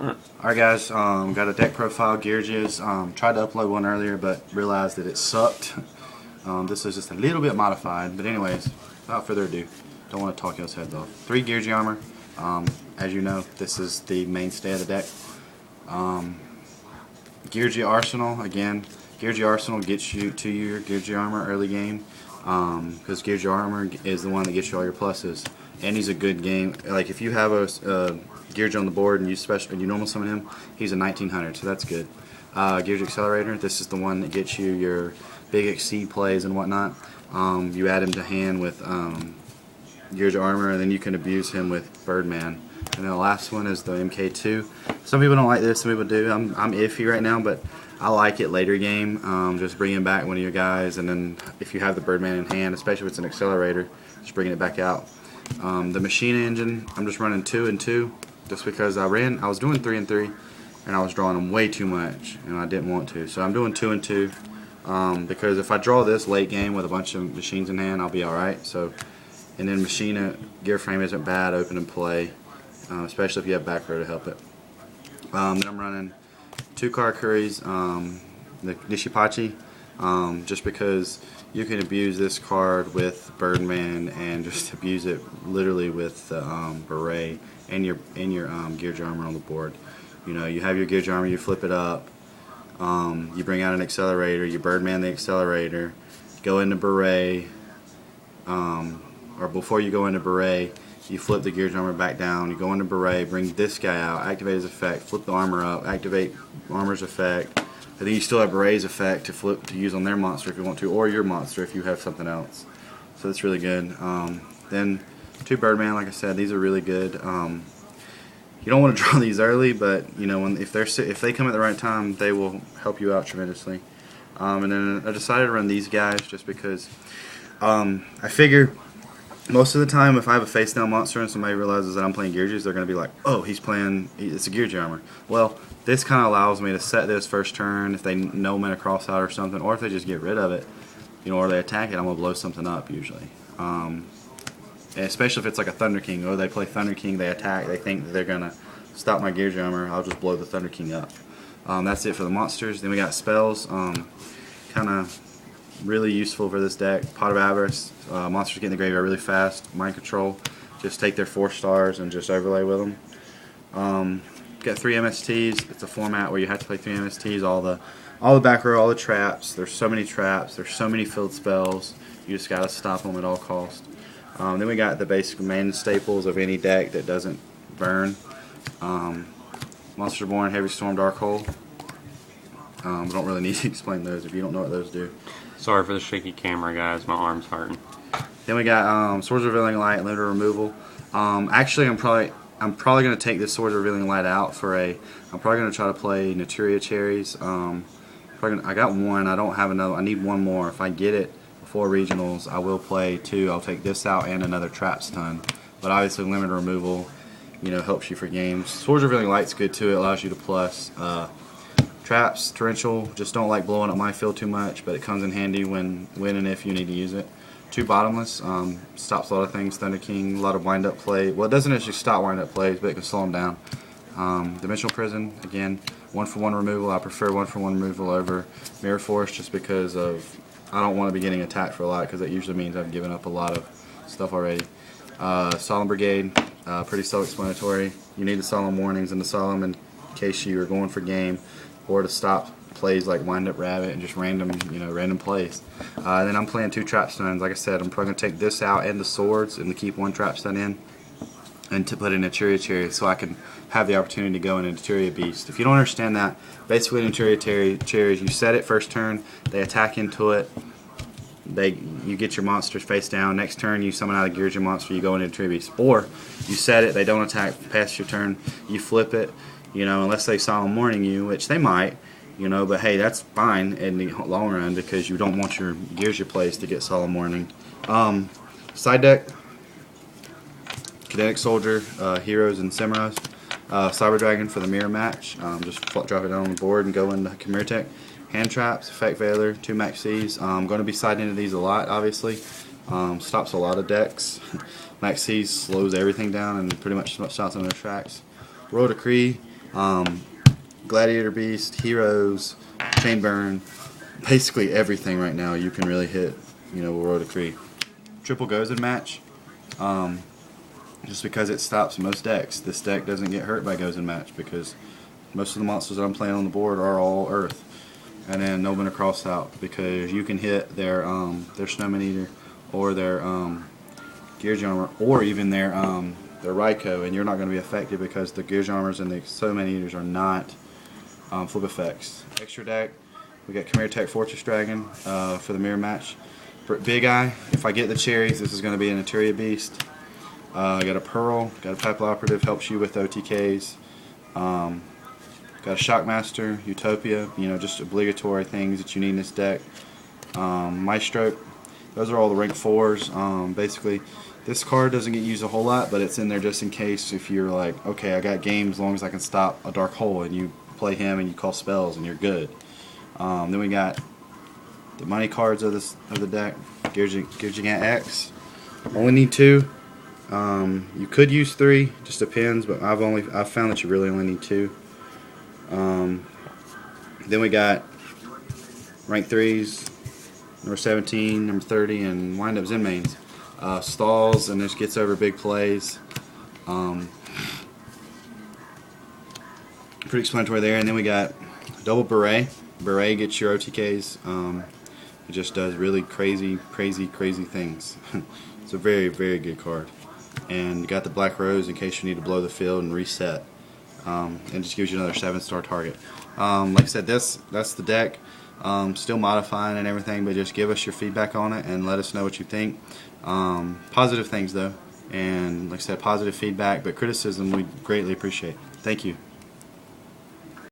Alright guys, got a deck profile, Geargia's. Tried to upload one earlier but realized that it sucked. This is just a little bit modified, but anyways, without further ado, don't want to talk y'all's heads off. 3 Geargia armor. As you know, this is the mainstay of the deck. Geargia Arsenal, again, Geargia Arsenal gets you to your Geargia armor early game, because Geargia armor is the one that gets you all your pluses. And he's a good game. Like if you have a Geargia on the board and you normal summon him, he's a 1900, so that's good. Geargia Accelerator, this is the one that gets you your big exceed plays and whatnot. You add him to hand with Geargia armor, and then you can abuse him with Birdman. And then the last one is the MK2. Some people don't like this, some people do. I'm iffy right now, but I like it later game. Just bringing back one of your guys, and then if you have the Birdman in hand, especially if it's an accelerator, just bringing it back out. The machine engine, I'm just running 2 and 2, just because I was doing 3 and 3, and I was drawing them way too much, and I didn't want to. So I'm doing 2 and 2, because if I draw this late game with a bunch of machines in hand, I'll be all right. So, and then gear frame isn't bad, open and play, especially if you have back row to help it. Then I'm running 2 Karakuris, the Nishipachi, just because you can abuse this card with Birdman and just abuse it literally with the Beret and your Geargia armor on the board. You know, you have your Geargia armor, you flip it up, you bring out an accelerator, you Birdman the accelerator, go into Beret, or before you go into Beret, you flip the Geargia armor back down, you go into Beret, bring this guy out, activate his effect, flip the armor up, activate armor's effect, and then you still have Beret's effect to use on their monster if you want to, or your monster if you have something else. So that's really good. Then 2 Birdman, like I said, these are really good. You don't want to draw these early, but you know, if they come at the right time, they will help you out tremendously. And then I decided to run these guys just because I figure most of the time if I have a face down monster and somebody realizes that I'm playing Geargias, they're going to be like, oh, it's a Geargia armor. Well, this kind of allows me to set this first turn if they know I'm in a cross out or something, or if they just get rid of it, you know, or they attack it, I'm going to blow something up usually. And especially if it's like a Thunder King, or they play Thunder King, they attack, they think that they're going to stop my Geargia armor, I'll just blow the Thunder King up. That's it for the monsters. Then we got spells, kind of really useful for this deck. Pot of Avarice, monsters get in the graveyard really fast. Mind Control, just take their 4 stars and just overlay with them. Got 3 MSTs. It's a format where you have to play 3 MSTs. All the back row, all the traps. There's so many traps. There's so many field spells. You just gotta stop them at all costs. Then we got the basic main staples of any deck that doesn't burn. Monster Born, Heavy Storm, Dark Hole. We don't really need to explain those if you don't know what those do. Sorry for the shaky camera, guys. My arm's hurting. Then we got Swords Revealing Light, Limited Removal. Actually, I'm probably going to take this Swords Revealing Light out for I'm probably going to try to play Naturia Cherries. I got one. I don't have another. I need one more. If I get it before regionals, I will play 2. I'll take this out and another Trap Stun. But obviously, Limited Removal, you know, helps you for games. Swords Revealing Light's good too. It allows you to plus. Traps, Torrential, just don't like blowing up my field too much, but it comes in handy when and if you need to use it. 2 Bottomless, stops a lot of things. Thunder King, a lot of wind-up play. Well, it doesn't actually stop wind-up plays, but it can slow them down. Dimensional Prison, again, 1-for-1 removal. I prefer 1-for-1 removal over Mirror Force just because I don't want to be getting attacked for a lot, because that usually means I've given up a lot of stuff already. Solemn Brigade, pretty self-explanatory. You need the Solemn Warnings and the Solemn in case you are going for game, or to stop plays like Wind Up Rabbit and just random plays. Then I'm playing 2 Trap Stuns. Like I said, I'm probably going to take this out and the swords and to keep 1 Trap Stun in, and to put in a Naturia Cherry so I can have the opportunity to go in a Naturia Beast. If you don't understand that, basically Naturia Cherries, you set it first turn, they attack into it, you get your monsters face down. Next turn, you summon out a Geargia monster, you go into Naturia Beast. Or you set it, they don't attack past your turn, you flip it, you know, unless they Solemn Warning you, which they might, you know, but hey, that's fine in the long run because you don't want your Geargia plays to get Solemn Warning. Side deck, Kinetic Soldier, Heroes and Cimaros, Cyber Dragon for the mirror match. Just drop it down on the board and go into Chimera Tech. Hand Traps, Effect Veiler, 2 Maxis. I'm going to be siding into these a lot, obviously. Stops a lot of decks. Maxis slows everything down and pretty much stops on their tracks. Royal Decree, Gladiator Beast, Heroes, Chain Burn, basically everything right now you can really hit, World Decree. Triple goes in match, just because it stops most decks. This deck doesn't get hurt by goes in match because most of the monsters that I'm playing on the board are all Earth. And then Nobin across out because you can hit their Snowman Eater or their Geargia Armor or even their Raikou, and you're not going to be affected because the Geargia Armors and the Snowman Eaters are not flip effects. Extra deck, we got Chimera Tech Fortress Dragon for the mirror match. For Big Eye, if I get the cherries, this is going to be an Eteria Beast. I got a Pearl, got a Pepple Operative, helps you with OTKs. Got a Shockmaster, Utopia, just obligatory things that you need in this deck. Maestro, those are all the rank 4s. Basically, this card doesn't get used a whole lot, but it's in there just in case if you're like, okay, I got game as long as I can stop a Dark Hole, and you play him and you call spells and you're good. Then we got the money cards of the deck. Geargia X. Only need 2. You could use 3, just depends, but I've found that you really only need 2. Then we got rank 3s, number 17, number 30, and windups in mains. Stalls, and this gets over big plays. Pretty explanatory there. And then we got double Beret. Beret gets your OTKs. It just does really crazy things. It's a very, very good card. And you got the Black Rose in case you need to blow the field and reset. And just gives you another 7-star target. Like I said, that's the deck. Still modifying and everything, but just give us your feedback on it and let us know what you think. Positive things though, and like I said, positive feedback, but criticism we greatly appreciate. Thank you.